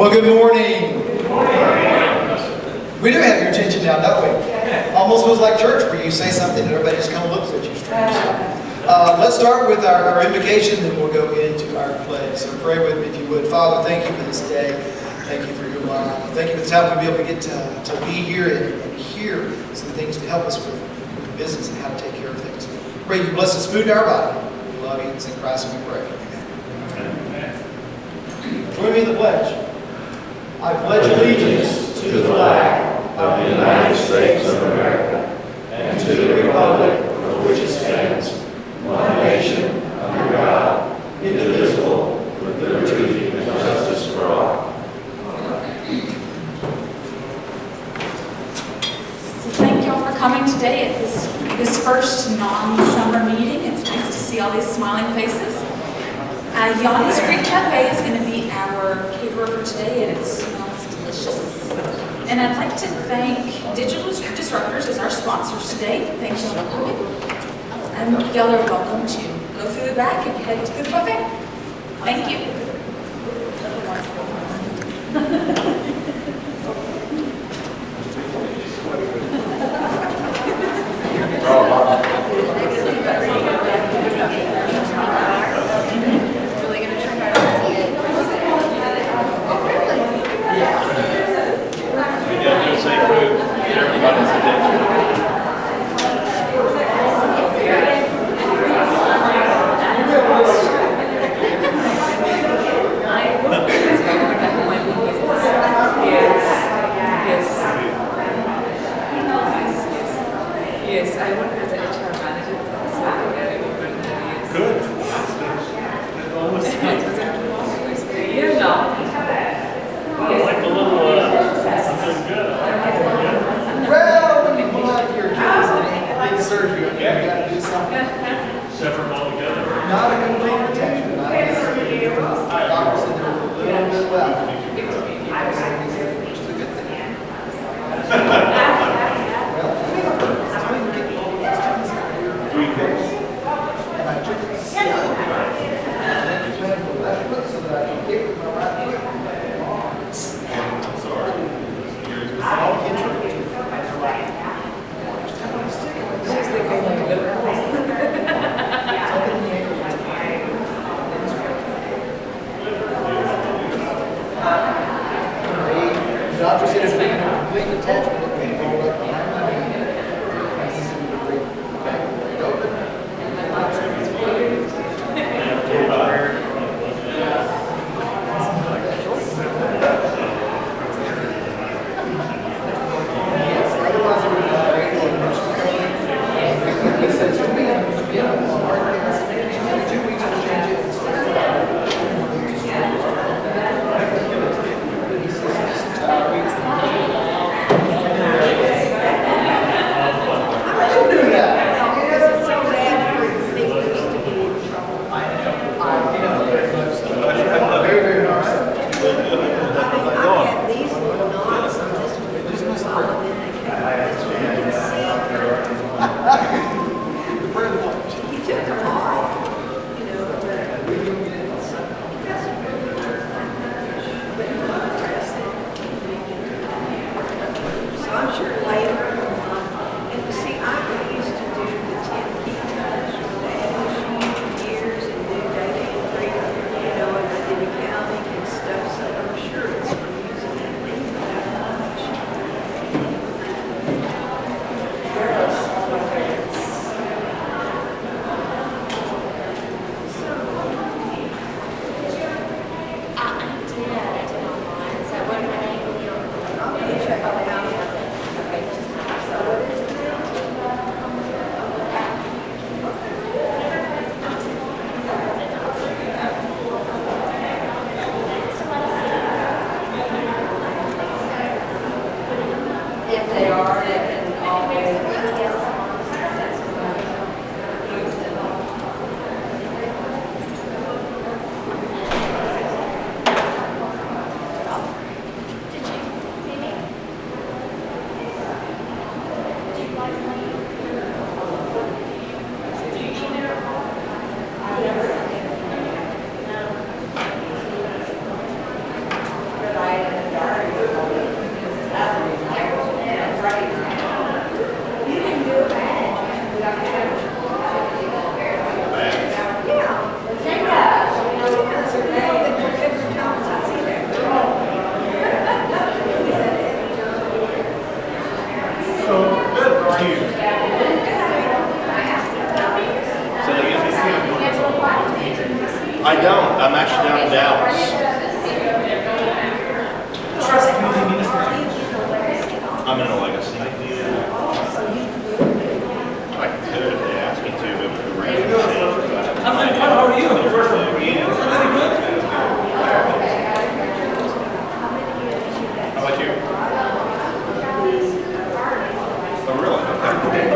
Well, good morning. Good morning. We do have your attention now, don't we? Almost feels like church where you say something and everybody just kind of looks at you strange. Let's start with our invocation, then we'll go into our pledge. So pray with me if you would. Father, thank you for this day. Thank you for your love. Thank you for the time we'll be able to get to be here and hear some things to help us with business and how to take care of things. Pray you bless this food in our body. We love you. It's in Christ we pray. Amen. Join me in the pledge. I pledge allegiance to the flag of the United States of America and to the republic for which it stands, one nation, under God, indivisible, with liberty and justice for all. So thank you all for coming today at this first non-summer meeting. It's nice to see all these smiling faces. Yanni's Creek Cafe is going to be our caterer for today, and it smells delicious. And I'd like to thank Digital Disruptors as our sponsors today. Thanks y'all for coming. And y'all are welcome to go through the back and head to the buffet. Thank you. I don't. I'm actually down in Dallas. I'm in a legacy. I could if they asked me to, but the range would change. I'm like, how are you? First of all, How about you? Oh, really? Okay.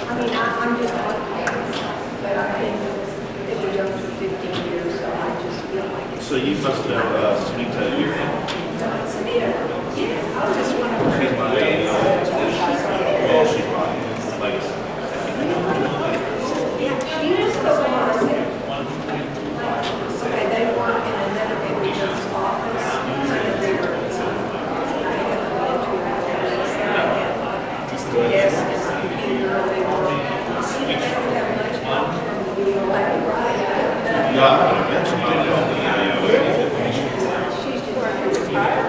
I mean, I'm just on campus, but I've been in the job for 15 years, so I just feel like it's. So you must know Sunita Yoram. Yeah, I just want to. She's my well, she's my legacy. Yeah, she is the one. Okay, they work in another individual's office, so they're, I have to go into a office, and I have desk and computer, they work. They don't have much help from the video lab, right? Yeah, I mentioned my She's just retired.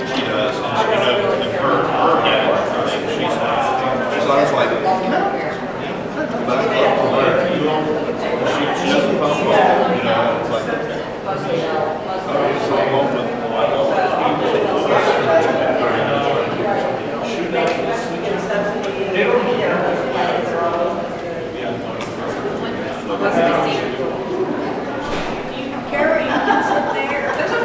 She does. And she, her dad, I think she's always like, but I love to learn. She does a phone call, it's like, so I'm home with Carrie, you can sit there.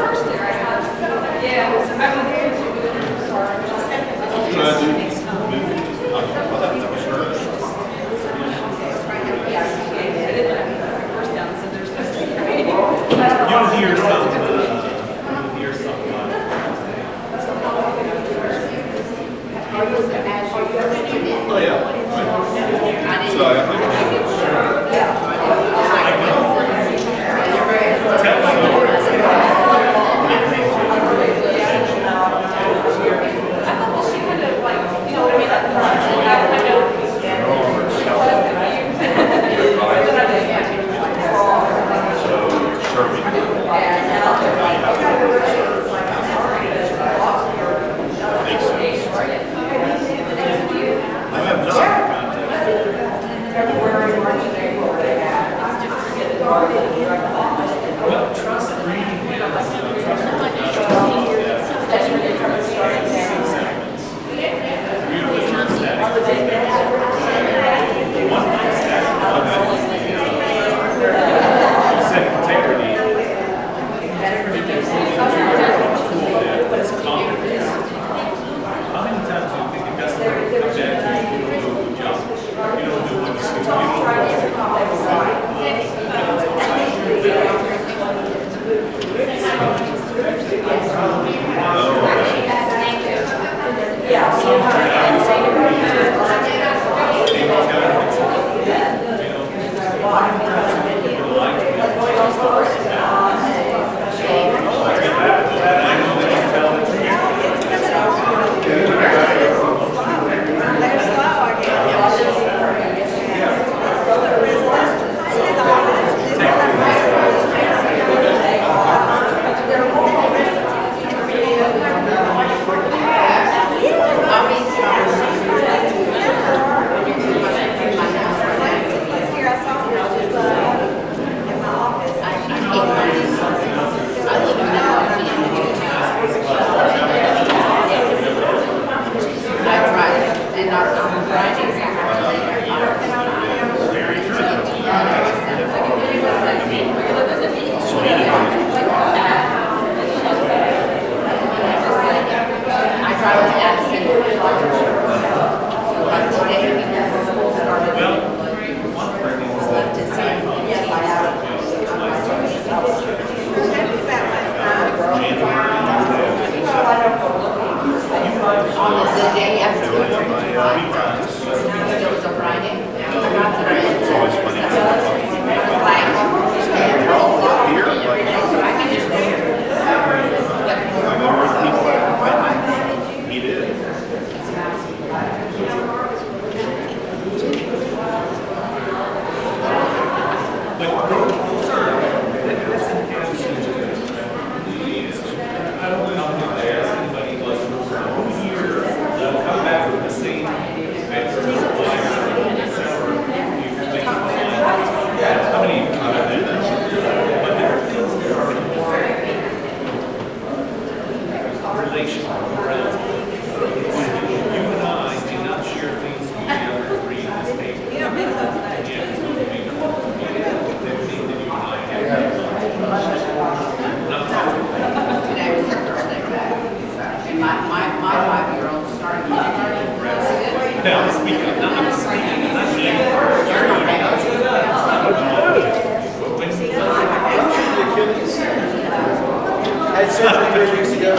Had surgery 3 weeks ago.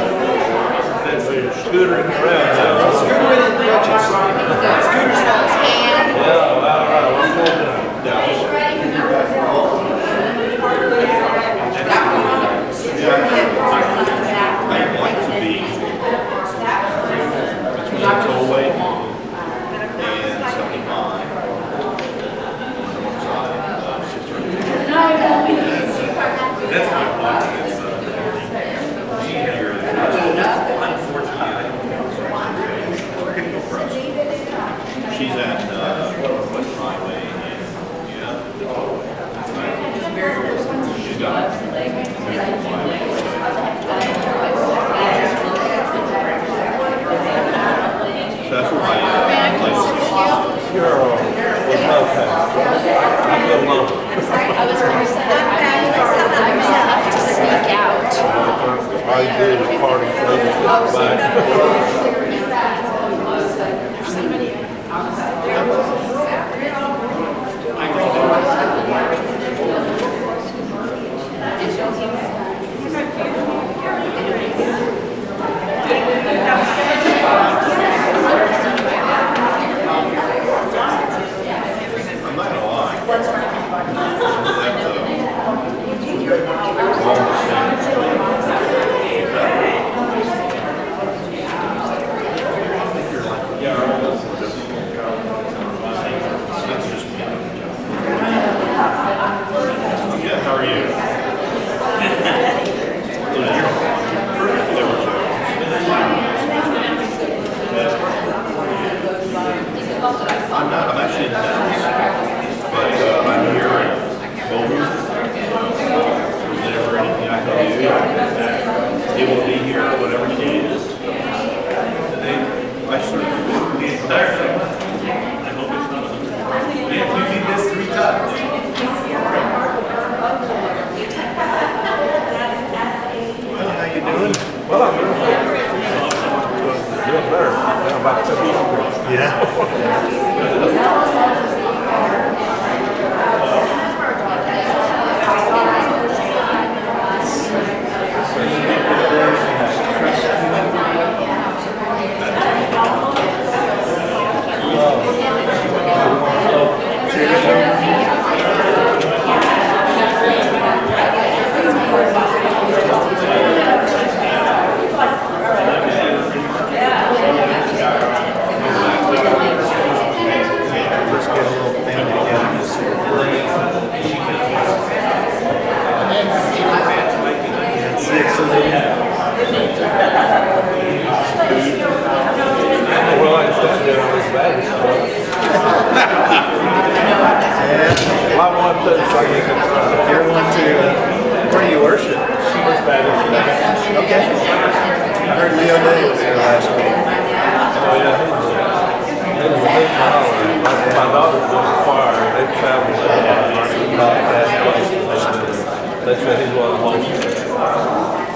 Scootering around. Scooter in crutches. Scooter's fast. I'd like to be between a tollway and something mine. That's my point. She's at West Highway and the tollway. She's got so that's why I like Sneak out. All you do is party. I'm not gonna lie. Yeah, how are you? I'm not, I'm actually in Dallas, but I'm here in Boulder. Whenever anything I can do, it will be here, whatever you need. I certainly You need this 3 times. How you doing? Well, I'm doing better. I'm about to be. Yeah. Let's get a little family together. 6 of them. Well, I understand that all this bad Well, I want to, so I can You're one to, where do you worship? Okay. I heard Leo Day was here last week. Oh, yeah. My daughter's doing the choir, and they travel they said he's one of the most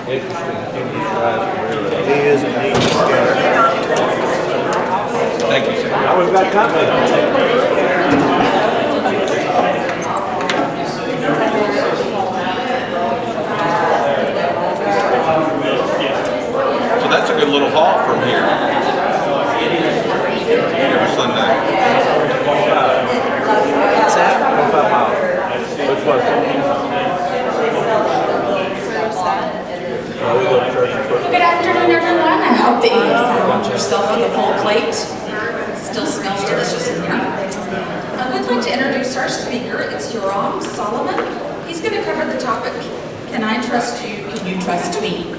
interesting English guys. He is a neat scatter. Thank you, sir. Now we've got company. So that's a good little haul from here. Every Sunday. What's that? 25 miles. Which one? We go to church. Good afternoon, everyone. I hope that you found yourself with a full plate. Still smells delicious in here. We'd like to introduce our speaker. It's Yoram Solomon. He's going to cover the topic, Can I Trust You? Can You Trust Me?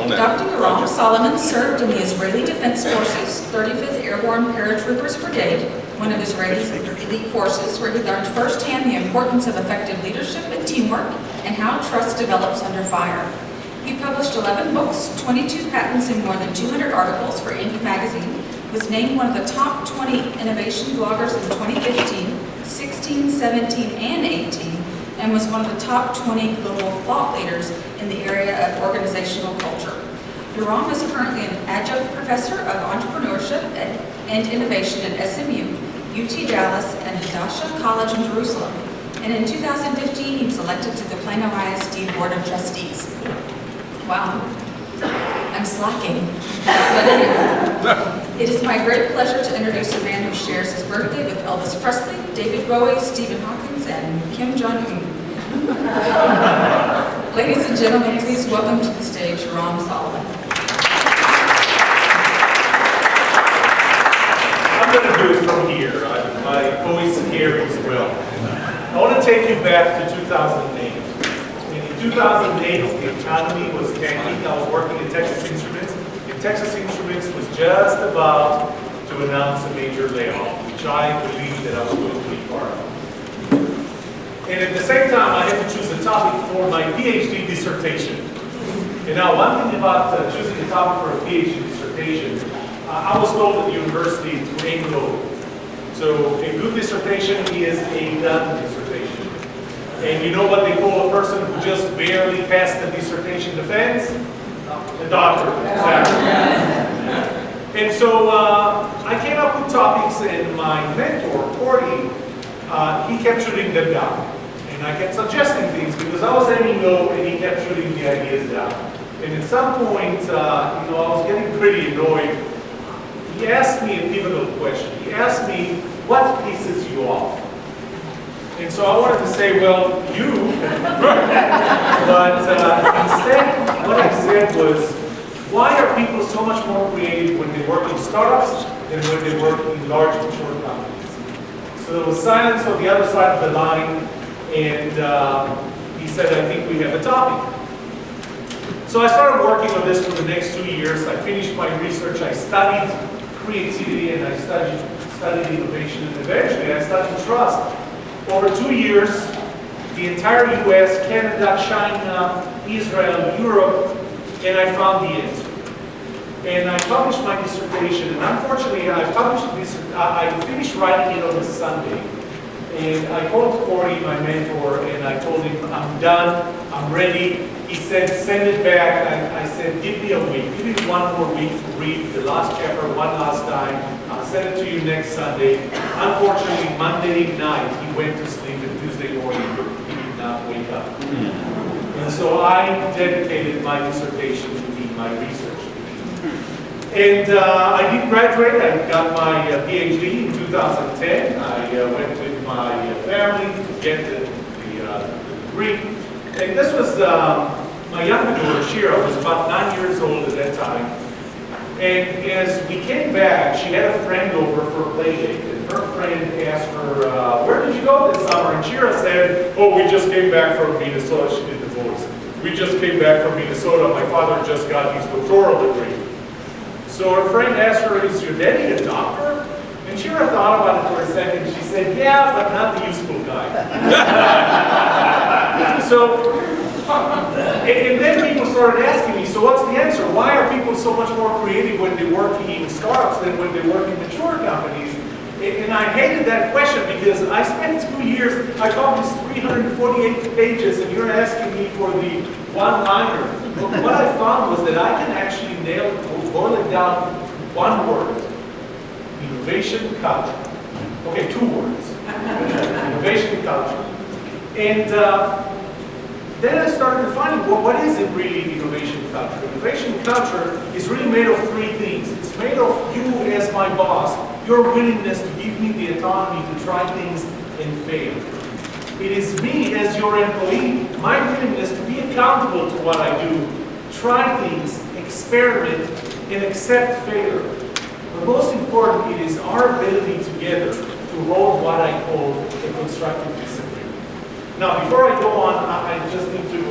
Dr. Yoram Solomon served in the Israeli Defense Forces 35th Airborne Paratroopers Brigade, one of Israel's elite forces, where he learned firsthand the importance of effective leadership and teamwork and how trust develops under fire. He published 11 books, 22 patents, and more than 200 articles for Inc. magazine, was named one of the top 20 innovation bloggers in 2015, 16, 17, and 18, and was one of the top 20 global thought leaders in the area of organizational culture. Yoram is currently an adjunct professor of entrepreneurship and innovation at SMU, UT Dallas, and Hadassah College in Jerusalem. And in 2015, he was elected to the Plano ISD Board of Trustees. Wow, I'm slacking. But anyway, it is my great pleasure to introduce a man who shares his birthday with Elvis Presley, David Bowie, Stephen Hawking, and Kim Jong-un. Ladies and gentlemen, please welcome to the stage Yoram Solomon. I'm going to do it from here. My voice carries well. I want to take you back to 2008. And in 2008, the economy was tanking. I was working at Texas Instruments, and Texas Instruments was just about to announce a major layoff, which I believed that I was going to be part of. And at the same time, I had to choose a topic for my PhD dissertation. And now, one thing about choosing a topic for a PhD dissertation, I was told at the university to aim low. So a good dissertation is a done dissertation. And you know what they call a person who just barely passed the dissertation defense? A doctor, exactly. And so I came up with topics, and my mentor, Corey, he kept shooting them down. And I kept suggesting things because I was aiming low and he kept shooting the ideas down. And at some point, I was getting pretty annoyed. He asked me a pivotal question. He asked me, what pisses you off? And so I wanted to say, well, you. But instead, what I said was, why are people so much more creative when they work in startups than when they work in large mature companies? So there was silence on the other side of the line, and he said, I think we have a topic. So I started working on this for the next 2 years. I finished my research. I studied creativity, and I studied innovation, and eventually I studied trust. Over 2 years, the entire US, Canada, China, Israel, Europe, and I found the answer. And I published my dissertation, and unfortunately I finished writing it on a Sunday. And I called Corey, my mentor, and I told him, I'm done, I'm ready. He said, send it back. I said, give me a week. Give me 1 more week to read the last chapter one last time. I'll send it to you next Sunday. Unfortunately, Monday night, he went to sleep, and Tuesday morning, he did not wake up. And so I dedicated my dissertation to my research. And I did graduate. I got my PhD in 2010. I went with my family to get the degree. And this was my younger daughter, Shira, was about 9 years old at that time. And as we came back, she had a friend over for a play date. And her friend asked her, where did you go this summer? And Shira said, oh, we just came back from Minnesota. She did the voice. We just came back from Minnesota. My father just got his doctoral degree. So her friend asked her, is your daddy a doctor? And Shira thought about it for a second. She said, yeah, but not the useful kind. So, and then people started asking me, so what's the answer? Why are people so much more creative when they work in startups than when they work in mature companies? And I hated that question because I spent 2 years, I published 348 pages, and you're asking me for the one-liner. But what I found was that I can actually boil it down to one word: innovation culture. Okay, 2 words. Innovation culture. And then I started defining, well, what is it really, innovation culture? Innovation culture is really made of 3 things. It's made of you as my boss, your willingness to give me the autonomy to try things and fail. It is me as your employee, my willingness to be accountable to what I do, try things, experiment, and accept failure. But most important, it is our ability together to hold what I call a constructive disagreement. Now, before I go on, I just need to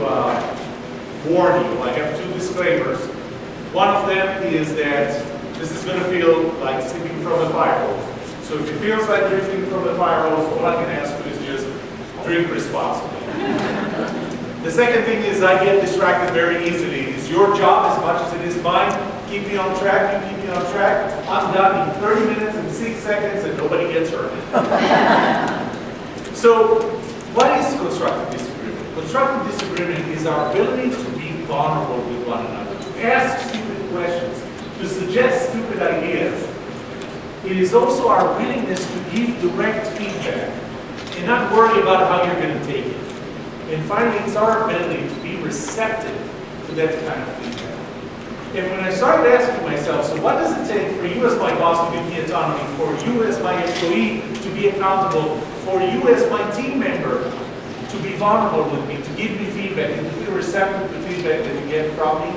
warn you. I have 2 disclaimers. One of them is that this is going to feel like sipping from a fire hose. So if it feels like drinking from a fire hose, all I can ask you is just drink responsibly. The second thing is I get distracted very easily. It's your job as much as it is mine. Keep me on track, you keep me on track. I'm done in 30 minutes and 6 seconds and nobody gets hurt. So, what is constructive disagreement? Constructive disagreement is our ability to be vulnerable with one another, to ask stupid questions, to suggest stupid ideas. It is also our willingness to give direct feedback and not worry about how you're going to take it. And finally, it's our ability to be receptive to that kind of feedback. And when I started asking myself, so what does it take for you as my boss to give me autonomy, for you as my employee to be accountable, for you as my team member to be vulnerable with me, to give me feedback, and to be receptive to feedback that you get from me?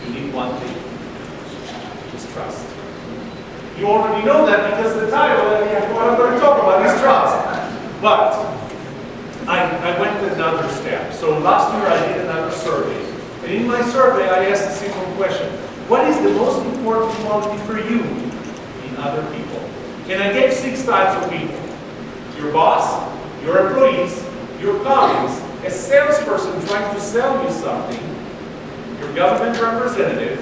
You need one thing. It's trust. You already know that because the title of what I'm going to talk about is trust. But I went another step. So last year I did another survey. And in my survey I asked a simple question. What is the most important quality for you in other people? And I gave 6 types of people. Your boss, your employees, your colleagues, a salesperson trying to sell you something, your government representative,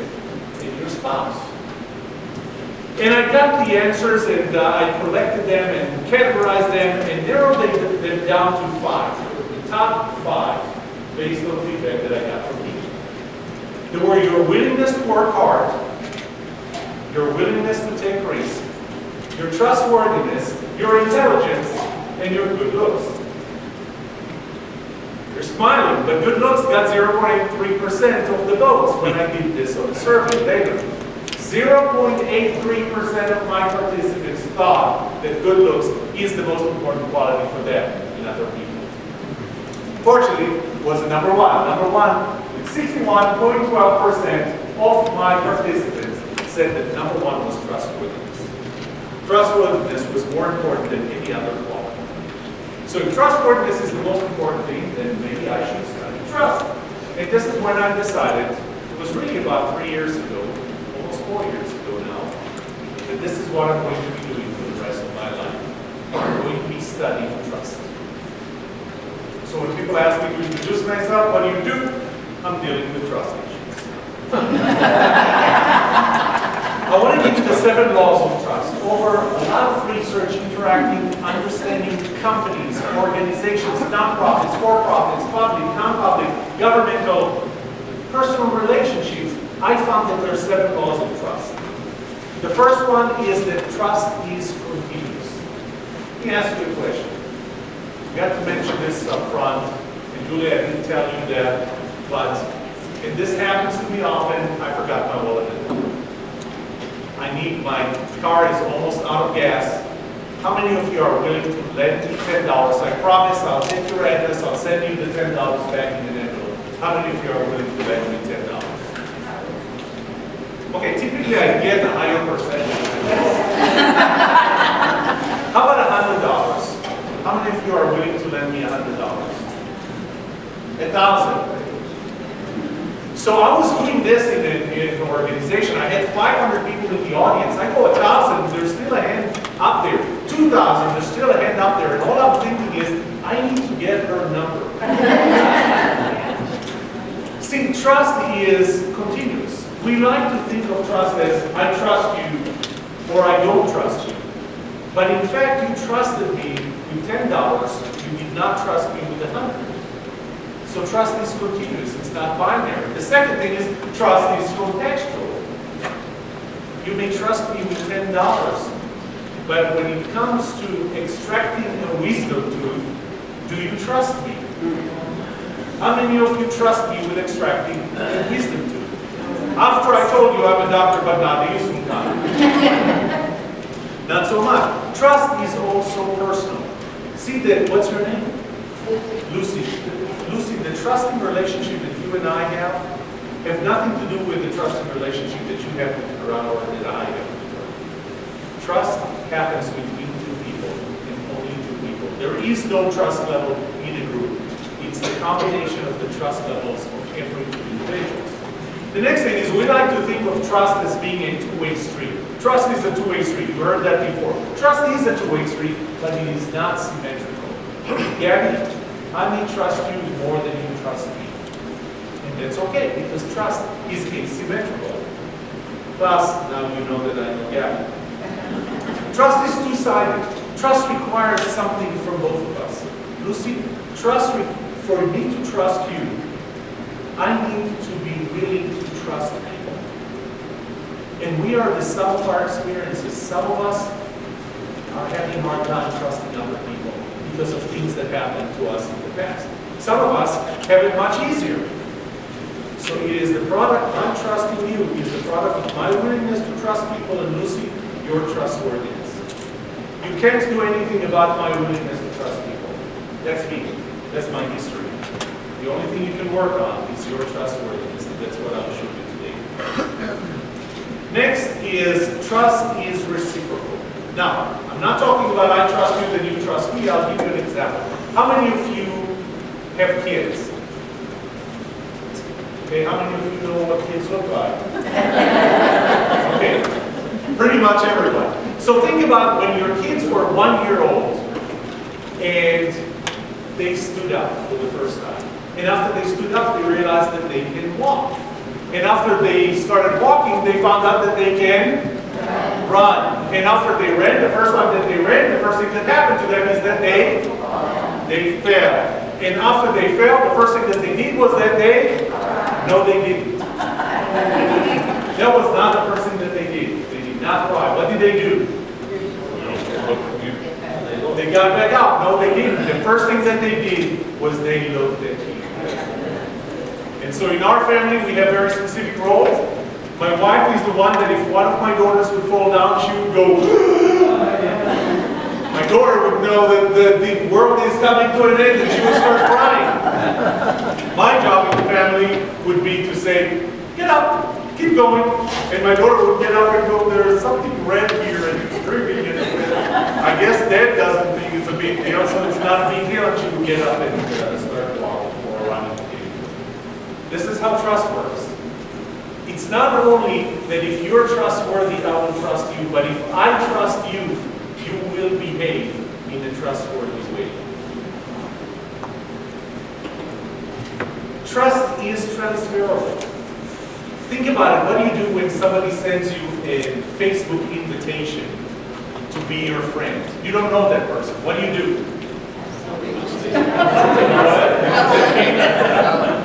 and your spouse. And I got the answers and I collected them and categorized them and narrowed them down to 5. The top 5 based on feedback that I got from people. There were your willingness to work hard, your willingness to take risks, your trustworthiness, your intelligence, and your good looks. You're smiling, but good looks got 0.3% of the votes when I did this on the survey later. 0.83% of my participants thought that good looks is the most important quality for them in other people. Fortunately, it was number 1. Number 1, with 61.12% of my participants said that number 1 was trustworthiness. Trustworthiness was more important than any other quality. So if trustworthiness is the most important thing, then maybe I should study trust. And this is when I decided, it was really about 3 years ago, 4 years ago now, that this is what I'm going to be doing for the rest of my life. I'm going to be studying trust. So when people ask me to introduce myself, what do you do? I'm dealing with trust issues. I want to give you the 7 laws of trust. Over a lot of research, interacting, understanding companies, organizations, nonprofits, for-profits, public, non-public, governmental, personal relationships, I found that there are 7 laws of trust. The first one is that trust is continuous. Let me ask you a question. I got to mention this up front, and Julia, I didn't tell you that, but, and this happens to me often, I forgot my wallet at home. My car is almost out of gas. How many of you are willing to lend me $10? I promise I'll take your address, I'll send you the $10 back in an envelope. How many of you are willing to lend me $10? Okay, typically I get a higher percentage. How about $100? How many of you are willing to lend me $100? 1,000. So I was doing this in an organization. I had 500 people in the audience. I go 1,000, there's still a hand up there. 2,000, there's still a hand up there. And all I'm thinking is, I need to get her number. See, trust is continuous. We like to think of trust as, I trust you, or I don't trust you. But in fact, you trusted me with $10, you did not trust me with 100. So trust is continuous, it's not binary. The second thing is, trust is contextual. You may trust me with $10, but when it comes to extracting a wisdom tooth, do you trust me? How many of you trust me with extracting a wisdom tooth? After I told you I'm a doctor, but not a useful doctor. Not so much. Trust is also personal. See that, what's your name? Lucy. Lucy, the trusting relationship that you and I have nothing to do with the trusting relationship that you have with her or that I have with her. Trust happens between 2 people and only 2 people. There is no trust level in a group. It's the combination of the trust levels of every individual. The next thing is we like to think of trust as being a 2-way street. Trust is a 2-way street. You heard that before. Trust is a 2-way street, but it is not symmetrical. Gabby, I may trust you more than you trust me. And that's okay, because trust is asymmetrical. Plus, now you know that I know Gabby. Trust is two-sided. Trust requires something from both of us. Lucy, for me to trust you, I need to be willing to trust people. And we are the sum of our experiences. Some of us are having a hard time trusting other people because of things that happened to us in the past. Some of us have it much easier. So it is the product, I'm trusting you, is the product of my willingness to trust people, and Lucy, your trustworthiness. You can't do anything about my willingness to trust people. That's me. That's my history. The only thing you can work on is your trustworthiness, and that's what I'll show you today. Next is trust is reciprocal. Now, I'm not talking about I trust you, then you trust me. I'll give you an example. How many of you have kids? Okay, how many of you know what kids look like? Okay, pretty much everyone. So think about when your kids were 1 year old and they stood up for the first time. And after they stood up, they realized that they can walk. And after they started walking, they found out that they can run. And after they ran, the first time that they ran, the first thing that happened to them is that they fell. And after they fell, the first thing that they did was that no, they didn't. That was not the first thing that they did. They did not cry. What did they do? They got back out. No, they didn't. The first thing that they did was they looked at you. And so in our family, we have very specific roles. My wife is the one that if one of my daughters would fall down, she would go, my daughter would know that the world is coming to an end and she would start crying. My job in the family would be to say, get up, keep going. And my daughter would get up and go, there's something red here and it's dripping. And I guess Dad doesn't think it's a big deal, so it's not a big deal. And she would get up and start walking or running. This is how trust works. It's not only that if you're trustworthy, I will trust you, but if I trust you, you will behave in a trustworthy way. Trust is transferable. Think about it. What do you do when somebody sends you a Facebook invitation to be your friend? You don't know that person. What do you do?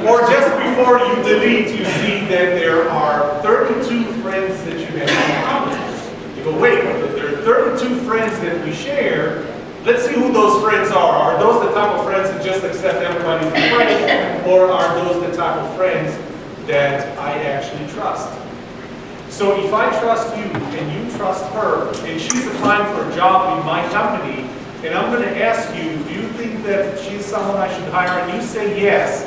Or just before you delete, you see that there are 32 friends that you have in common. You go, wait, there are 32 friends that we share. Let's see who those friends are. Are those the type of friends that just accept everybody as a friend? Or are those the type of friends that I actually trust? So if I trust you and you trust her, and she's applying for a job in my company, and I'm going to ask you, do you think that she's someone I should hire? And you say yes.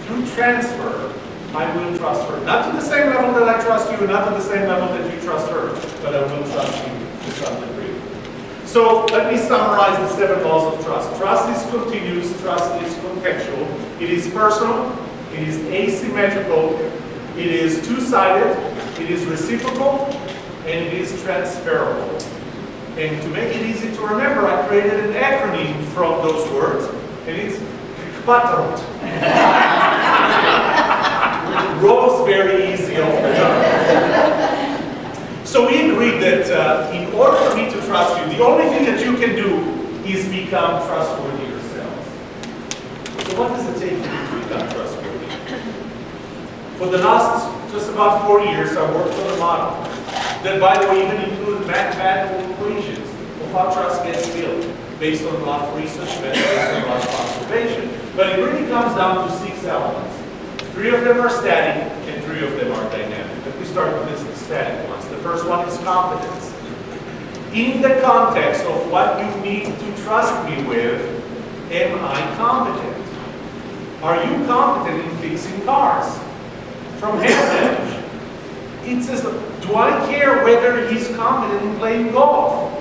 Through transfer, I will trust her. Not to the same level that I trust you, and not to the same level that you trust her, but I will trust you to some degree. So let me summarize the 7 laws of trust. Trust is continuous, trust is contextual, it is personal, it is asymmetrical, it is two-sided, it is reciprocal, and it is transferable. And to make it easy to remember, I created an acronym from those words, and it's KPATROT. Rolls very easy off the tongue. So we agreed that in order for me to trust you, the only thing that you can do is become trustworthy yourselves. So what does it take to become trustworthy? For the last just about 4 years, I worked on a model that, by the way, even included mathematical equations of how trust gets built, based on a lot of research, based on a lot of observation. But it really comes down to 6 elements. 3 of them are static, and 3 of them are dynamic. Let me start with the static ones. The first one is competence. In the context of what you need to trust me with, am I competent? Are you competent in fixing cars? From hand damage. It says, do I care whether he's competent in playing golf?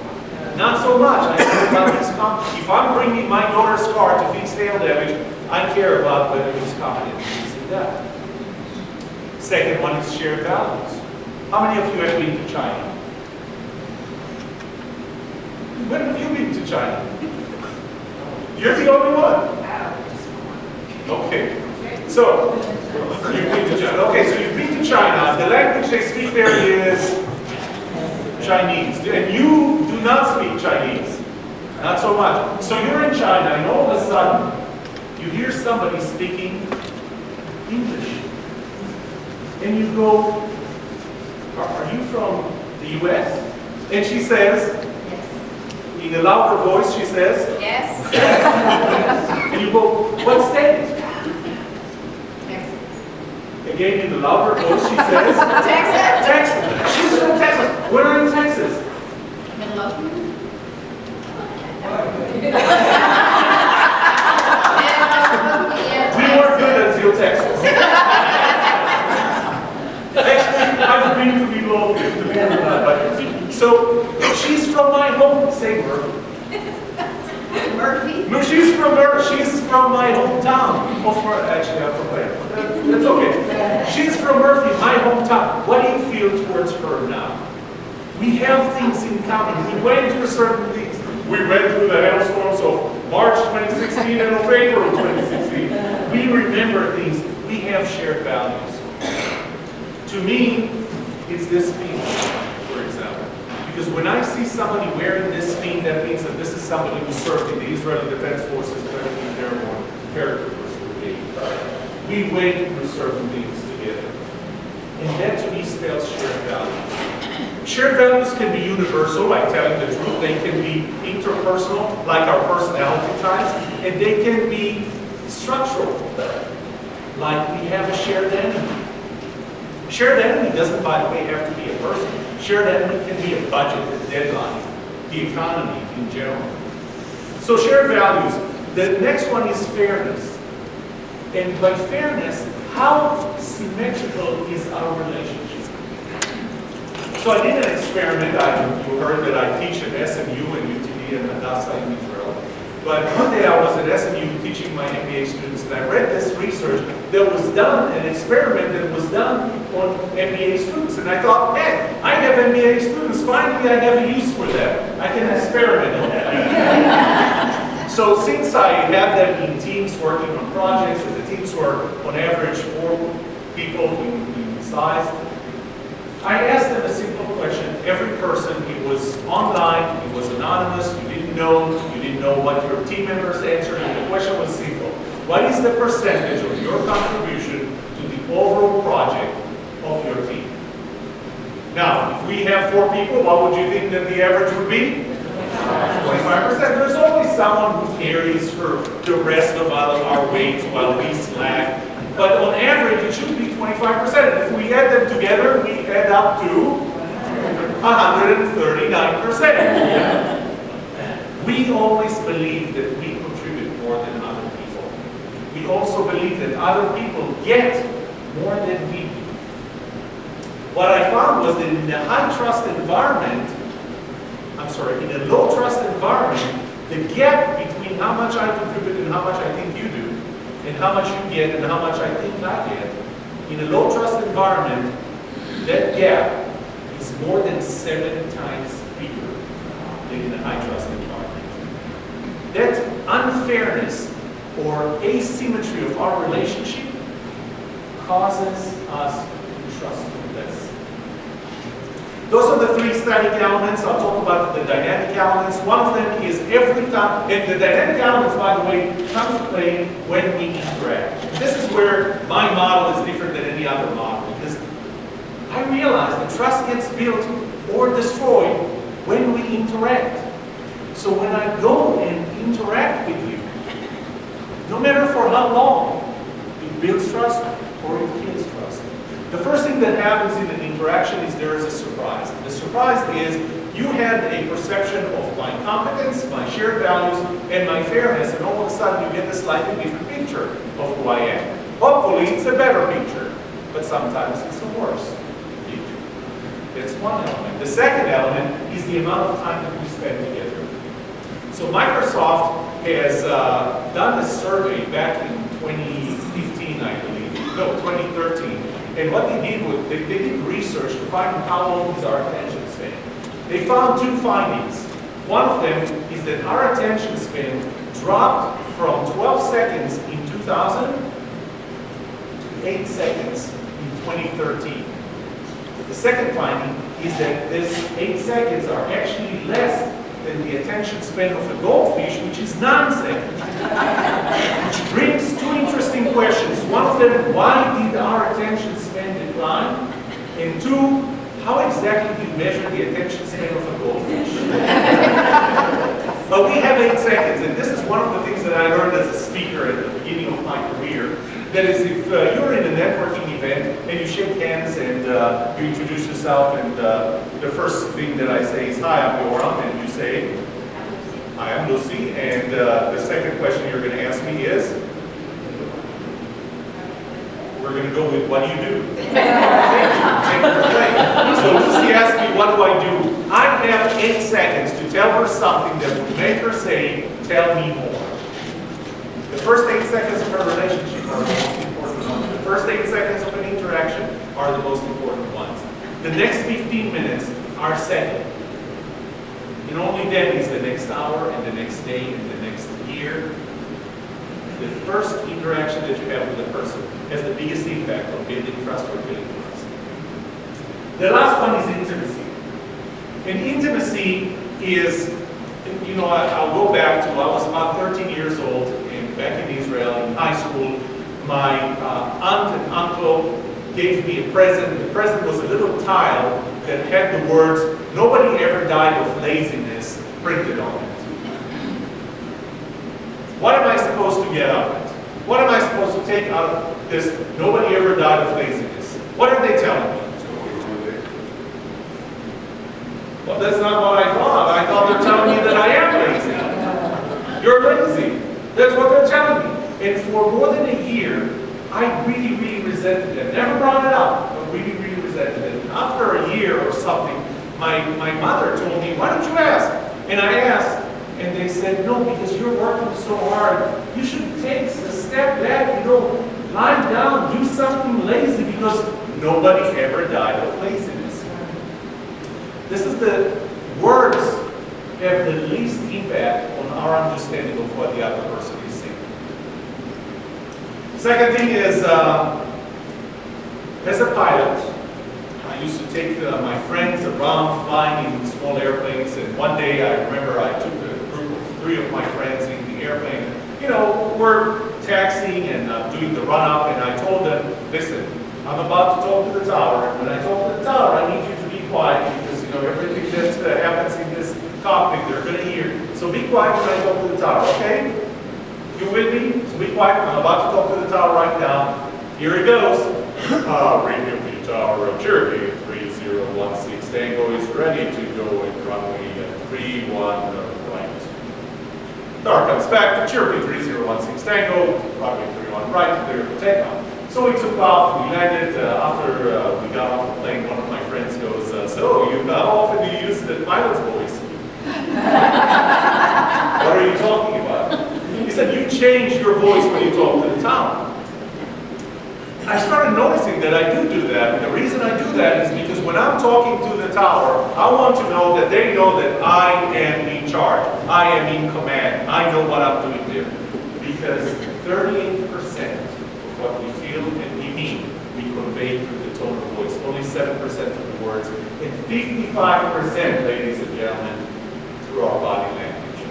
Not so much. I care about his competence. If I'm bringing my daughter's car to fix hail damage, I care about whether he's competent in fixing that. Second one is shared values. How many of you have been to China? When have you been to China? You're the only one. Okay. So, you've been to China. Okay, so you've been to China. The language they speak there is Chinese. And you do not speak Chinese. Not so much. So you're in China, and all of a sudden, you hear somebody speaking English. And you go, are you from the US? And she says, in a louder voice, she says, Yes. and you go, what state? Mexico. Again, in the louder voice, she says, Texas. Texas. She's from Texas. Where are you in Texas? We weren't good until Texas. Actually, I've been to be local, to be honest. So, she's from my home. Say Murphy. Murphy? No, she's from my hometown. Actually, I'm from there. That's okay. She's from Murphy, my hometown. What do you feel towards her now? We have things in common. We went through certain things. We went through the hailstorms of March 2016 and of April 2016. We remember things. We have shared values. To me, it's this pin, for example. Because when I see somebody wearing this pin, that means that this is somebody who served in the Israeli Defense Forces, 13th Airborne Paratroopers Brigade. We went through certain things together. And that to me spells shared values. Shared values can be universal, like telling the truth. They can be interpersonal, like our personality types. And they can be structural, like we have a shared enemy. Shared enemy doesn't, by the way, have to be a person. Shared enemy can be a budget, a deadline, the economy in general. So shared values. The next one is fairness. And by fairness, how symmetrical is our relationship? So I did an experiment. You heard that I teach at SMU and UTD and Hadassah in Israel. But one day I was at SMU teaching my MBA students, and I read this research that was done, an experiment that was done on MBA students. And I thought, hey, I have MBA students. Finally, I have a use for that. I can experiment on that. So since I have them in teams working on projects, and the teams were on average 4 people in size, I asked them a simple question. Every person, he was online, he was anonymous, you didn't know what your team members answered, and the question was simple. What is the percentage of your contribution to the overall project of your team? Now, if we have 4 people, what would you think that the average would be? 25%. There's always someone who carries the rest of our weights while we slack. But on average, it should be 25%. If we add them together, we add up to 139%. We always believe that we contribute more than other people. We also believe that other people get more than we do. What I found was that in a high-trust environment, in a low-trust environment, the gap between how much I contribute and how much I think you do, and how much you get and how much I think I get, in a low-trust environment, that gap is more than 7 times bigger than in a high-trust environment. That unfairness or asymmetry of our relationship causes us to trust less. Those are the 3 static elements. I'll talk about the dynamic elements. One of them is every time, and the dynamic elements, by the way, come to play when we interact. This is where my model is different than any other model, because I realize that trust gets built or destroyed when we interact. So when I go and interact with you, no matter for how long, it builds trust or it kills trust. The first thing that happens in an interaction is there is a surprise. The surprise is you had a perception of my competence, my shared values, and my fairness, and all of a sudden you get a slightly different picture of who I am. Hopefully it's a better picture, but sometimes it's a worse picture. That's one element. The second element is the amount of time that we spend together. So Microsoft has done a survey back in 2015, I believe, no, 2013. And what they did was they did research to find how long is our attention span. They found 2 findings. One of them is that our attention span dropped from 12 seconds in 2000 to 8 seconds in 2013. The second finding is that these 8 seconds are actually less than the attention span of a goldfish, which is 9 seconds. Which brings 2 interesting questions. One of them, why did our attention span decline? And 2, how exactly do you measure the attention span of a goldfish? But we have 8 seconds, and this is one of the things that I learned as a speaker at the beginning of my career. That is, if you're in a networking event you introduce yourself, and the first thing that I say is, hi, I'm Yoram, and you say, hi, I'm Lucy, and the second question you're going to ask me is, we're going to go with, what do you do? Thank you for playing. So Lucy asked me, what do I do? I have 8 seconds to tell her something that would make her say, tell me more. The first 8 seconds of her relationship are the most important ones. The first 8 seconds of an interaction are the most important ones. The next 15 minutes are second. And only then is the next hour and the next day and the next year. The first interaction that you have with a person has the biggest impact on building trust or building trust. The last one is intimacy. And intimacy is, you know, I'll go back to, I was about 13 years old, and back in Israel, in high school, my aunt and uncle gave me a present. The present was a little tile that had the words, nobody ever died of laziness, printed on it. What am I supposed to get out of it? What am I supposed to take out of this, nobody ever died of laziness? What are they telling me? Well, that's not what I thought. I thought they're telling me that I am lazy. You're lazy. That's what they're telling me. And for more than a year, I really, really resented it. Never brought it up, but really, really resented it. And after a year or something, my mother told me, why don't you ask? And I asked, and they said, no, because you're working so hard. You should take a step back, you know, lie down, do something lazy, because nobody ever died of laziness. This is the words have the least impact on our understanding of what the other person is saying. Second thing is, as a pilot, I used to take my friends around flying in small airplanes, and one day I remember I took a group of 3 of my friends in the airplane. You know, we're taxiing and doing the run-up, and I told them, listen, I'm about to talk to the tower, and when I talk to the tower, I need you to be quiet, because you know, everything that happens in this cockpit, they're going to hear. So be quiet when I talk to the tower, okay? You with me? So be quiet. I'm about to talk to the tower right now. Here it goes. Radio for the tower of Cherokee 3016 Tango is ready to go in runway 31 right. Tower comes back to Cherokee 3016 Tango, runway 31 right, clear for takeoff. So we took off, we landed. After we got off the plane, one of my friends goes, so how often do you use the pilot's voice? What are you talking about? He said, you change your voice when you talk to the tower. I started noticing that I do that, and the reason I do that is because when I'm talking to the tower, I want to know that they know that I am in charge, I am in command, I know what I'm doing there. Because 38% of what we feel and we mean, we convey through the tone of voice, only 7% of the words, and 55%, ladies and gentlemen, through our body language.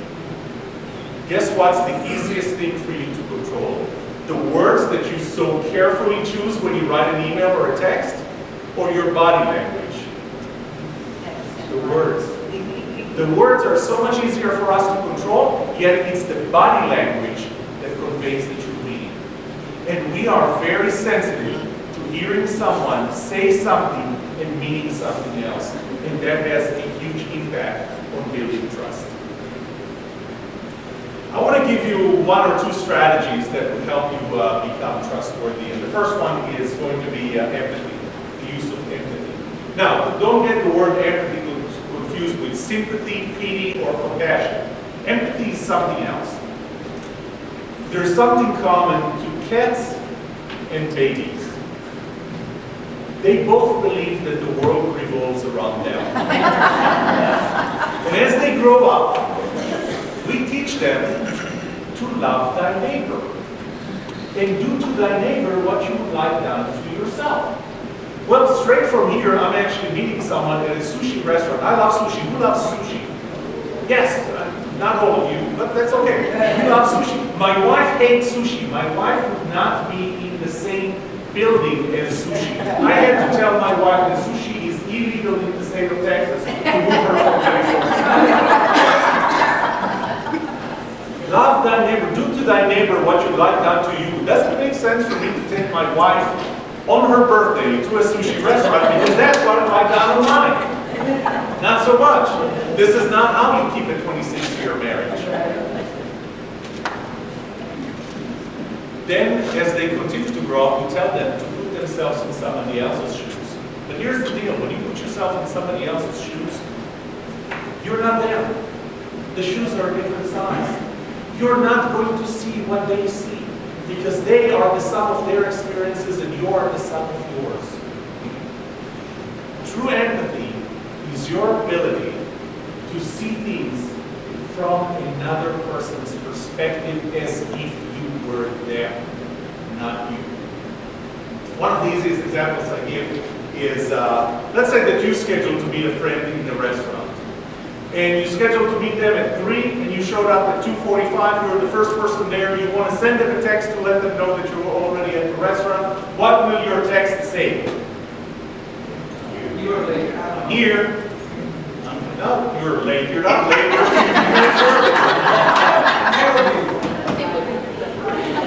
Guess what's the easiest thing for you to control? The words that you so carefully choose when you write an email or a text, or your body language? The words. The words are so much easier for us to control, yet it's the body language that conveys the true meaning. And we are very sensitive to hearing someone say something and meaning something else. And that has a huge impact on building trust. I want to give you 1 or 2 strategies that will help you become trustworthy. And the first one is going to be empathy, the use of empathy. Now, don't get the word empathy confused with sympathy, pity, or compassion. Empathy is something else. There's something common to cats and babies. They both believe that the world revolves around them. And as they grow up, we teach them to love thy neighbor. And do to thy neighbor what you would like done to yourself. Well, straight from here, I'm actually meeting someone at a sushi restaurant. I love sushi. Who loves sushi? Yes, not all of you, but that's okay. You love sushi. My wife hates sushi. My wife would not be in the same building as sushi. I had to tell my wife that sushi is illegal in the state of Texas to move her from California. Love thy neighbor, do to thy neighbor what you'd like done to you. Doesn't it make sense for me to take my wife on her birthday to a sushi restaurant because that's what I got online. Not so much. This is not how you keep a 26-year marriage. Then, as they continue to grow up, you tell them to put themselves in somebody else's shoes. But here's the deal. When you put yourself in somebody else's shoes, you're not there. The shoes are a different size. You're not going to see what they see because they are the sum of their experiences and you are the sum of yours. True empathy is your ability to see things from another person's perspective as if you were there, not you. One of the easiest examples I give is, let's say that you scheduled to meet a friend in the restaurant. And you scheduled to meet them at 3, and you showed up at 2:45. You were the first person there. You want to send them a text to let them know that you were already at the restaurant. What will your text say? You are late. Here. No, you're late. You're not late. You're 15 minutes early.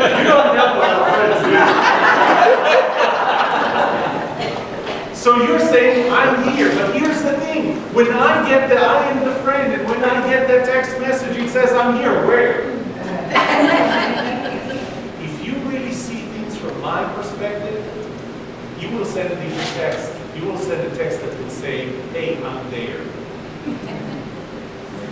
You don't have what our friends do. So you're saying, I'm here. But here's the thing. When I get the I am the friend, and when I get that text message, it says, I'm here. Where? If you really see things from my perspective, you will send a different text. You will send a text that will say, hey, I'm there.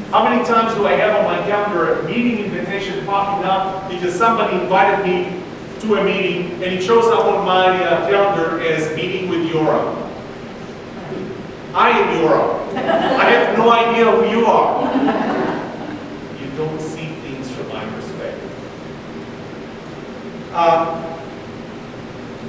How many times do I have on my calendar a meeting invitation popping up because somebody invited me to a meeting and it shows up on my calendar as meeting with Yoram. I am Yoram. I have no idea who you are. You don't see things from my perspective.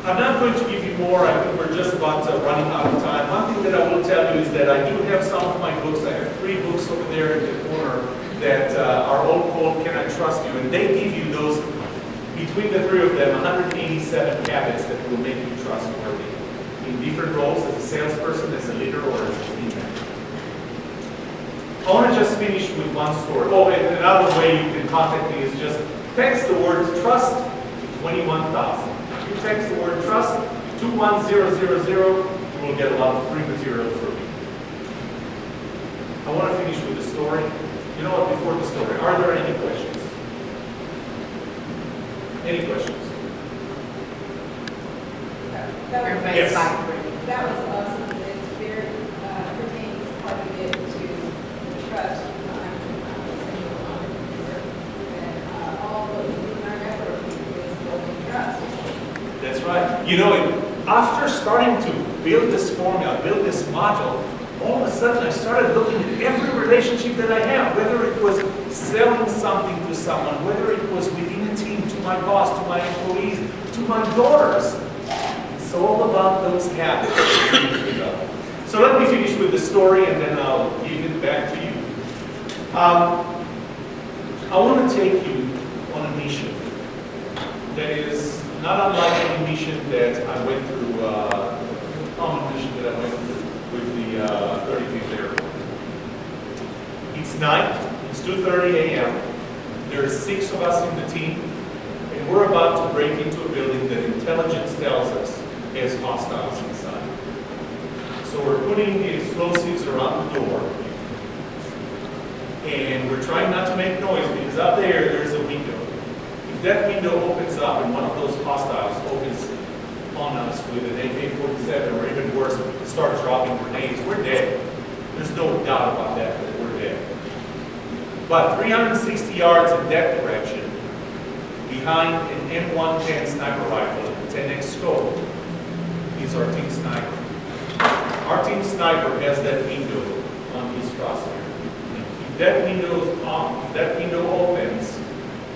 I'm not going to give you more. I think we're just about running out of time. One thing that I will tell you is that I do have some of my books. I have 3 books over there in the corner that are all called Can I Trust You? And they give you those, between the 3 of them, 187 habits that will make you trustworthy in different roles as a salesperson, as a leader, or as a team member. I want to just finish with one story. Oh, and another way you can contact me is just text the word trust to 21,000. You text the word trust to 21000, you will get a lot of free material from me. I want to finish with a story. You know what, before the story, are there any questions? Any questions? Yes. That was awesome. It's very pertains quite a bit to trust. I'm a single entrepreneur, and all those in our network is building trust. That's right. You know, after starting to build this formula, build this module, all of a sudden I started looking at every relationship that I have, whether it was selling something to someone, whether it was within a team, to my boss, to my employees, to my daughters. It's all about those habits. So let me finish with the story and then I'll give it back to you. I want to take you on a mission that is not unlike any mission that I went through, common mission that I went through with the 35th Airborne. It's night, it's 2:30 a.m. There are 6 of us in the team, and we're about to break into a building that intelligence tells us has hostiles inside. So we're putting the explosives around the door, and we're trying not to make noise because up there's a window. If that window opens up and one of those hostiles opens on us with an AK-47 or even worse, starts dropping grenades, we're dead. There's no doubt about that we're dead. But 360 yards in that direction, behind an M110 sniper rifle and 10x scope, is our team sniper. Our team sniper has that window on his crosshair. If that window is on, if that window opens,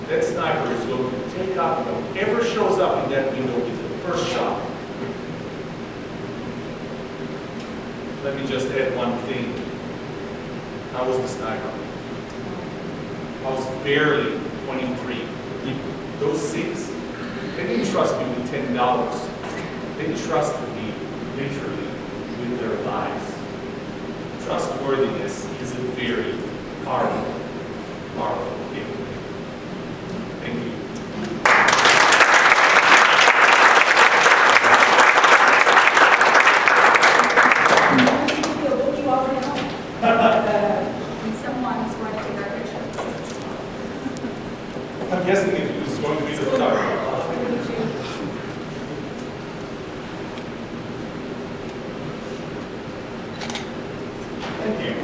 that sniper is going to take out whoever shows up in that window with the first shot. Let me just add one thing. I was the sniper. I was barely 23. Those 6, they didn't trust me with $10. They trusted me literally with their lives. Trustworthiness is a very powerful gift. Thank you. Thank you.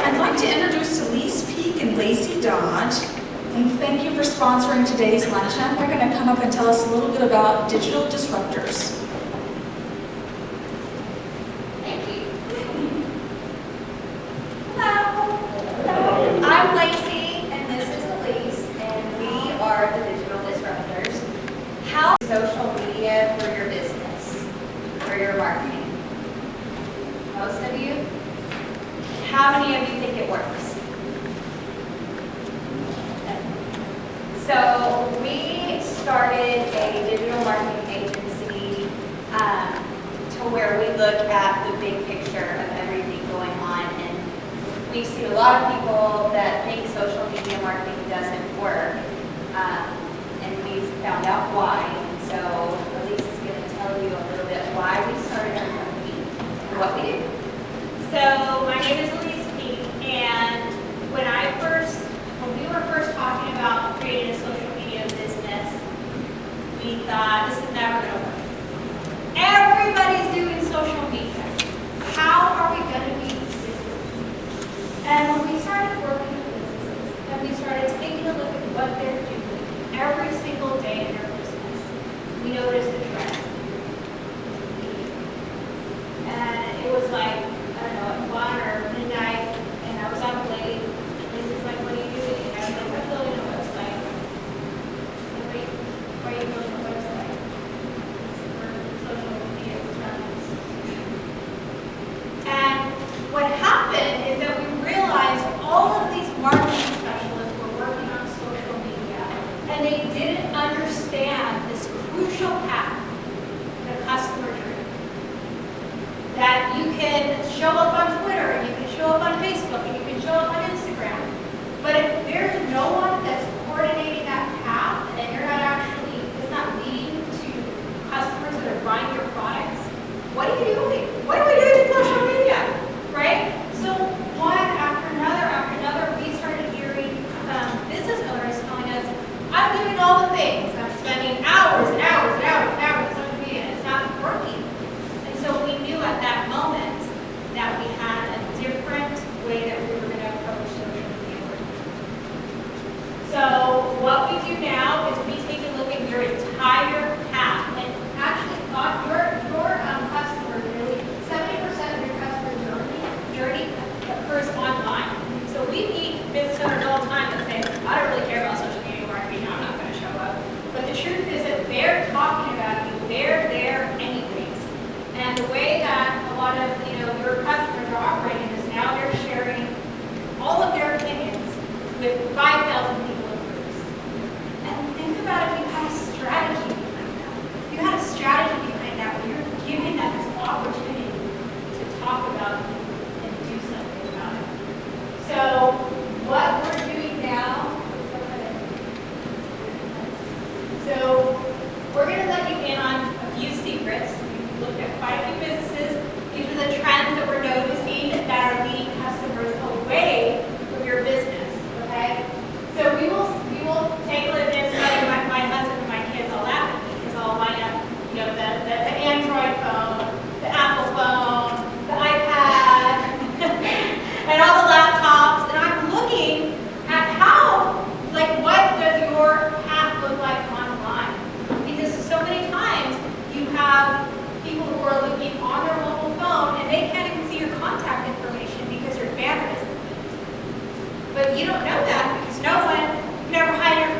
I'd like to introduce Elise Peak and Lacey Dodge. And thank you for sponsoring today's luncheon. They're going to come up and tell us a little bit about digital disruptors. Thank you. Hello. Hello. I'm Lacey, and this is Elise, and we are the Digital Disruptors. How social media for your business, for your marketing? Most of you? How many of you think it works? So we started a digital marketing agency to where we look at the big picture of everything going on, and we've seen a lot of people that think social media marketing doesn't work, and we've found out why. And so Elise is going to tell you a little bit why we started our company and what we do. So my name is Elise Peak, and when we were first talking about creating a social media business, we thought this is never going to work. Everybody's doing social media. How are we going to be different? And when we started working with businesses, and we started taking a look at what they're doing every single day in their business, we noticed a trend. And it was like, I don't know, at 1 or midnight, and I was up late. This is like, what are you doing? And I was like, I'm building a website. She's like, wait, why are you building a website? For social media channels. And what happened is that we realized all of these marketing specialists were working on social media, and they didn't understand this crucial path, the customer journey. That you can show up on Twitter, and you can show up on Facebook, and you can show up on Instagram. But if there's no one that's coordinating that path, and you're not actually, it's not leading to customers that are buying your products, what are you doing? What are we doing in social media, right? So one after another, we started hearing business owners telling us, I'm doing all the things. I'm spending hours and hours and hours and hours on social media, and it's not working. And so we knew at that moment that we had a different way that we were going to approach social media work. So what we do now is we take a look at your entire path, and actually your customers, really 70% of your customer journey occurs online. So we meet business owners all the time that say, I don't really care about social media marketing, I'm not going to show up. But the truth is that they're talking about you, they're there anyways. And the way that a lot of your customers are operating is now they're sharing all of their opinions with 5,000 people in groups. And think about if you had a strategy behind that. If you had a strategy behind that where you're giving them this opportunity to talk about it and do something about it. So what we're doing now, so we're going to let you in on a few secrets. We've looked at quite a few businesses. These are the trends that we're noticing that are leading customers away from your business, okay? So we will take a look at this. My husband and my kids all laugh at me because I'll line up, the Android phone, the Apple phone, the iPad, and all the laptops, and I'm looking at what does your path look like online? Because so many times you have people who are looking on their mobile phone and they can't even see your contact information because your banner isn't linked. But you don't know that because you've never hired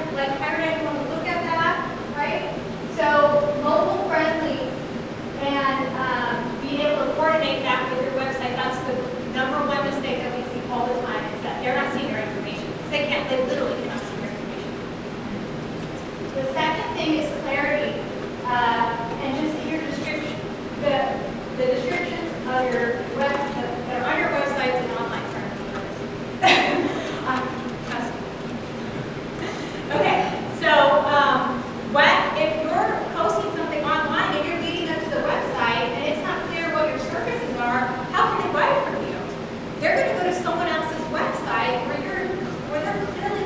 anyone to look at that, right? So mobile friendly and being able to coordinate that with your website, that's the number one mistake that we see all the time is that they're not seeing their information. Because they literally cannot see their information. The second thing is clarity. And just your description. The descriptions of your that are on your websites and online. Okay, so if you're posting something online and you're leading them to the website and it's not clear what your services are, how can they buy from you? They're going to go to someone else's website where they're clearly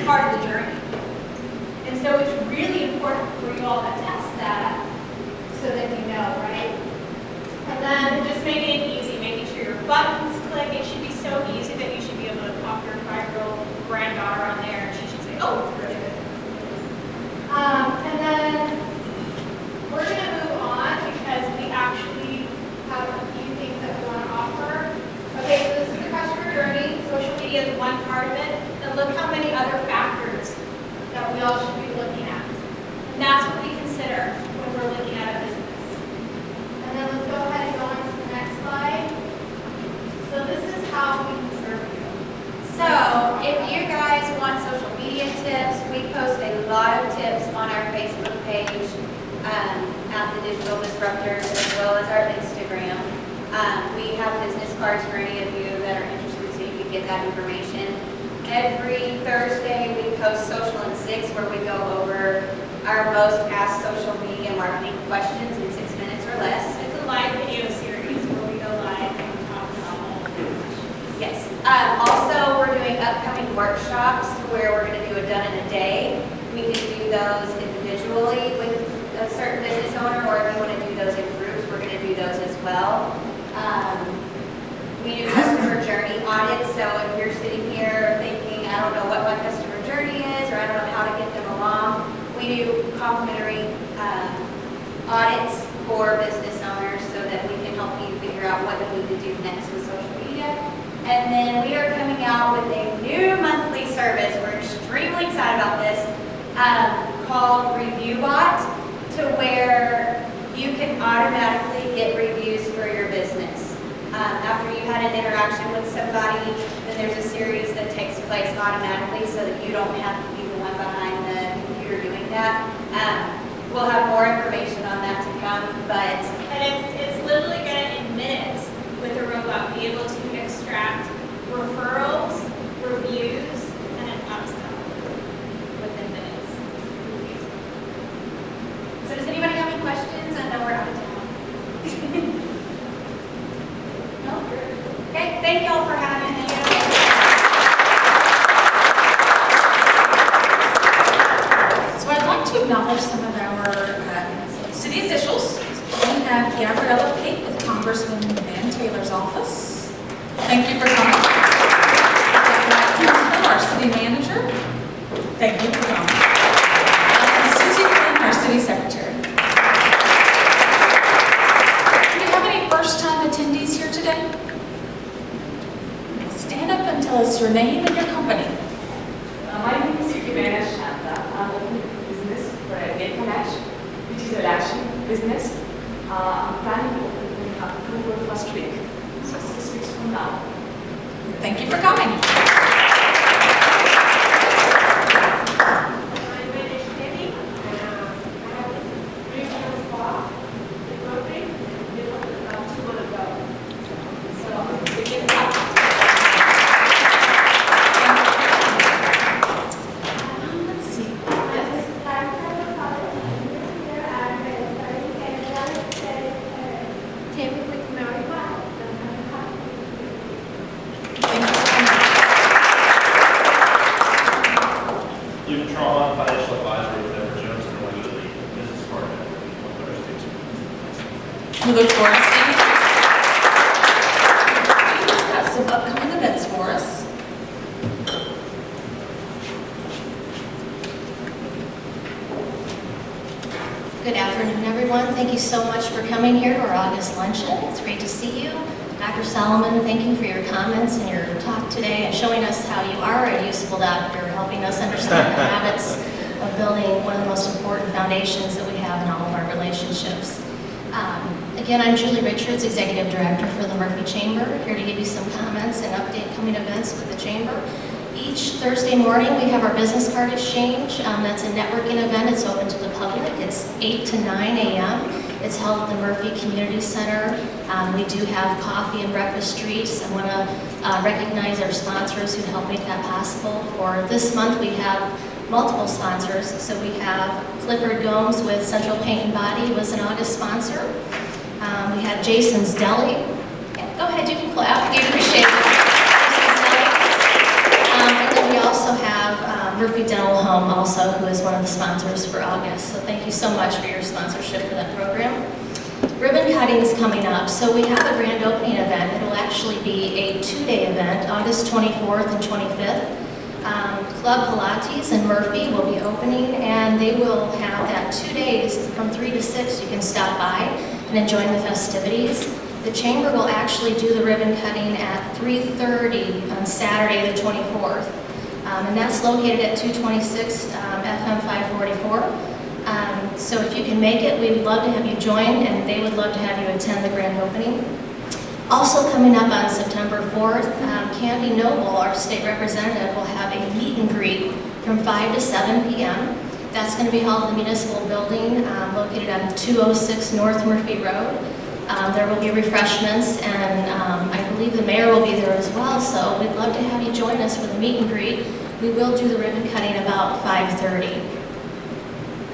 part of the journey. And so it's really important for you all to test that so that you know, right? And then just making it easy, making sure your buttons click. It should be so easy that you should be able to pop your 5-year-old granddaughter on there and she should say, oh, really good. And then we're going to move on because we actually have a few things that we want to offer. Okay, so this is the customer journey. Social media is one part of it. And look how many other factors that we all should be looking at. And that's what we consider when we're looking at a business. And then let's go ahead and go on to the next slide. So this is how we can serve you. So, if you guys want social media tips, we post a lot of tips on our Facebook page at the Digital Disruptors, as well as our Instagram. We have business cards for any of you that are interested, so you can get that information. Every Thursday, we post Social in 6, where we go over our most asked social media marketing questions in 6 minutes or less. It's a live video series where we go live and we talk about all of the questions. Yes. Also, we're doing upcoming workshops where we're going to do a done in a day. We can do those individually with a certain business owner, or if you want to do those in groups, we're going to do those as well. We do customer journey audits, so if you're sitting here thinking, I don't know what my customer journey is, or I don't know how to get them along, we do complimentary audits for business owners so that we can help you figure out what you need to do next with social media. And then we are coming out with a new monthly service. We're extremely excited about this, called ReviewBot, to where you can automatically get reviews for your business. After you had an interaction with somebody, then there's a series that takes place automatically so that you don't have to be the one behind the computer doing that. We'll have more information on that to come, but... And it's literally going to, in minutes, with a robot, be able to extract referrals, reviews, and an upsell within minutes. So does anybody have any questions? I know we're out of town. No? Okay, thank y'all for having me. So I'd like to acknowledge some of our city officials. We have Gabriella Pate with Congressman Van Taylor's office. Thank you for coming. Our city manager. Thank you for coming. And Susie Quinn, our city secretary. Do we have any first-time attendees here today? Stand up and tell us your name and your company. My name is Yoram Shanta. I'm opening a business for a net match, which is a latching business. I'm planning to open in October first week, so 6 weeks from now. Thank you for coming. My name is Debbie, and I have this regional spa in Murphy, we opened about 2 months ago. So, we get that. Let's see. Luke Trauma, financial advisor with Edward Jones, and we're going to the business department on Thursdays. We look forward to seeing you. He's got some upcoming events for us. Good afternoon, everyone. Thank you so much for coming here to our August luncheon. It's great to see you. Dr. Solomon, thank you for your comments and your talk today and showing us how you are a useful doctor, helping us understand the habits of building one of the most important foundations that we have in all of our relationships. Again, I'm Julie Richards, Executive Director for the Murphy Chamber, here to give you some comments and update coming events with the Chamber. Each Thursday morning, we have our business card exchange. That's a networking event. It's open to the public. It's 8 to 9 a.m. It's held at the Murphy Community Center. We do have coffee and breakfast treats. I want to recognize our sponsors who helped make that possible. For this month, we have multiple sponsors. So we have Clifford Gomes with Central Paint and Body was an August sponsor. We had Jason's Deli. Yeah, go ahead, you can clap. We appreciate it. And then we also have Murphy also, who is one of the sponsors for August. So thank you so much for your sponsorship for that program. Ribbon cutting is coming up. So we have a grand opening event. It'll actually be a 2-day event, August 24th and 25th. Club Pilates in Murphy will be opening, and they will have that 2 days from 3 to 6. You can stop by and enjoy the festivities. The chamber will actually do the ribbon cutting at 3:30 on Saturday the 24th. And that's located at 226 FM 544. So if you can make it, we would love to have you join, and they would love to have you attend the grand opening. Also coming up on September 4th, Candy Noble, our state representative, will have a meet and greet from 5 to 7 p.m. That's going to be held in the municipal building located on 206 North Murphy Road. There will be refreshments, and I believe the mayor will be there as well, so we'd love to have you join us for the meet and greet. We will do the ribbon cutting about 5:30.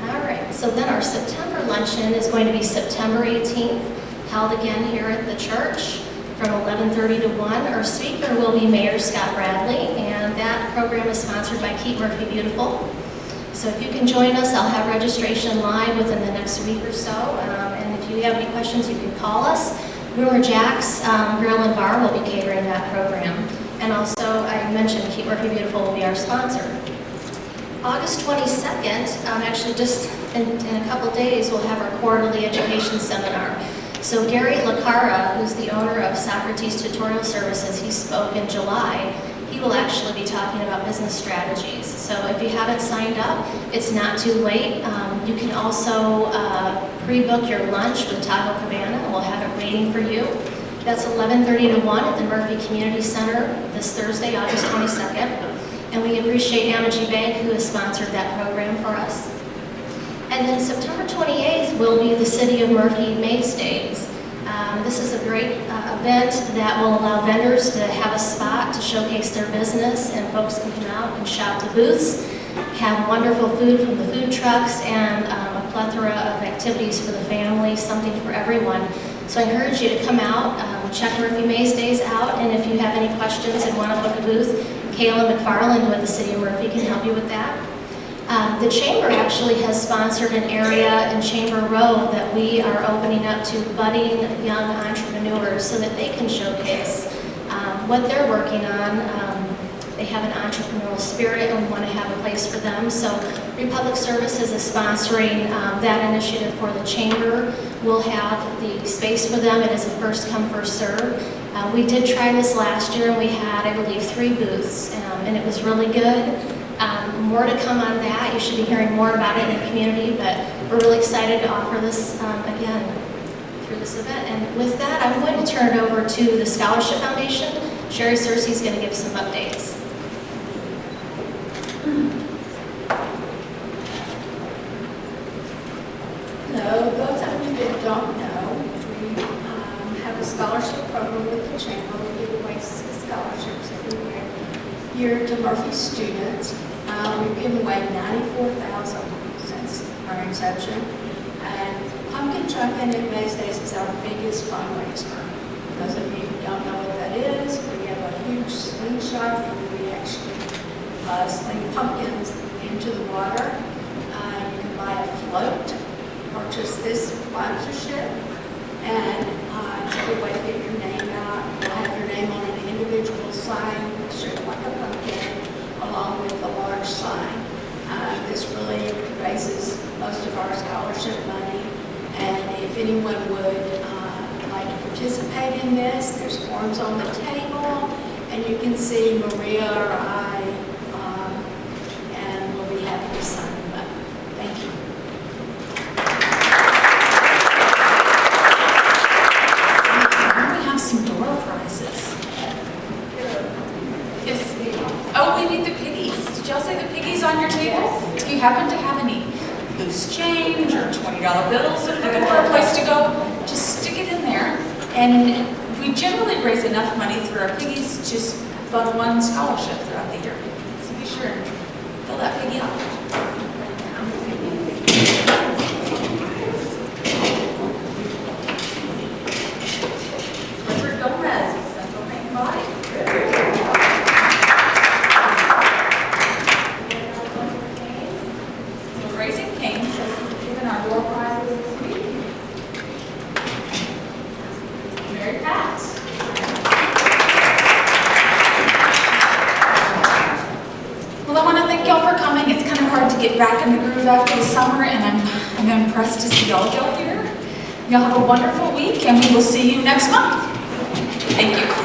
All right, so then our September luncheon is going to be September 18th, held again here at the church from 11:30 to 1. Our speaker will be Mayor Scott Bradley, and that program is sponsored by Keep Murphy Beautiful. So if you can join us, I'll have registration live within the next week or so. And if you have any questions, you can call us. Rumor Jack's Grill and Bar will be catering that program. And also, I mentioned Keep Murphy Beautiful will be our sponsor. August 22nd, actually just in a couple days, we'll have our quarterly education seminar. So Gary Lacara, who's the owner of Socrates Tutorial Services, he spoke in July. He will actually be talking about business strategies. So if you haven't signed up, it's not too late. You can also pre-book your lunch with Tahoe Cabana. We'll have it waiting for you. That's 11:30 to 1 at the Murphy Community Center this Thursday, August 22nd. And we appreciate Amity Bank, who has sponsored that program for us. And then September 28th will be the City of Murphy Maze Days. This is a great event that will allow vendors to have a spot to showcase their business, and folks can come out and shop the booths, have wonderful food from the food trucks, and a plethora of activities for the family, something for everyone. So I encourage you to come out, check Murphy Maze Days out, and if you have any questions and want to book a booth, Kayla McFarland with the City of Murphy can help you with that. The Chamber actually has sponsored an area in Chamber Row that we are opening up to budding young entrepreneurs so that they can showcase what they're working on. They have an entrepreneurial spirit, and we want to have a place for them. So Republic Services is sponsoring that initiative for the Chamber. We'll have the space for them. It is a first come, first serve. We did try this last year, and we had, I believe, 3 booths, and it was really good. More to come on that. You should be hearing more about it in the community, but we're really excited to offer this again through this event. And with that, I'm going to turn it over to the Scholarship Foundation. Sherry Searcy is going to give some updates. Hello, those of you that don't know, we have a scholarship program with the Chamber. We give away 6 scholarships every year to Murphy students. We've given away 94,000 since our inception. And Pumpkin Chucking at Maze Days is our biggest fundraiser. Those of you who don't know what that is, we have a huge slingshot where we actually sling pumpkins into the water. You can buy a float, purchase this sponsorship, and it's a good way to get your name out. You'll have your name on an individual sign shaped like a pumpkin, along with a large sign. This really raises most of our scholarship money, and if anyone would like to participate in this, there's forms on the table, and you can see Maria or I, and we'll be happy to sign them up. Thank you. We have some door prizes. Yes. Oh, we need the piggies. Did y'all say the piggies on your table? If you happen to have any loose change or $20 bills that are looking for a place to go, just stick it in there. And we generally raise enough money through our piggies to just fund one scholarship throughout the year. So be sure and fill that piggy out. Richard Gomez, Central Maine Body. get back in the groove after the summer, and I'm impressed to see all y'all here. Y'all have a wonderful week, and we will see you next month. Thank you.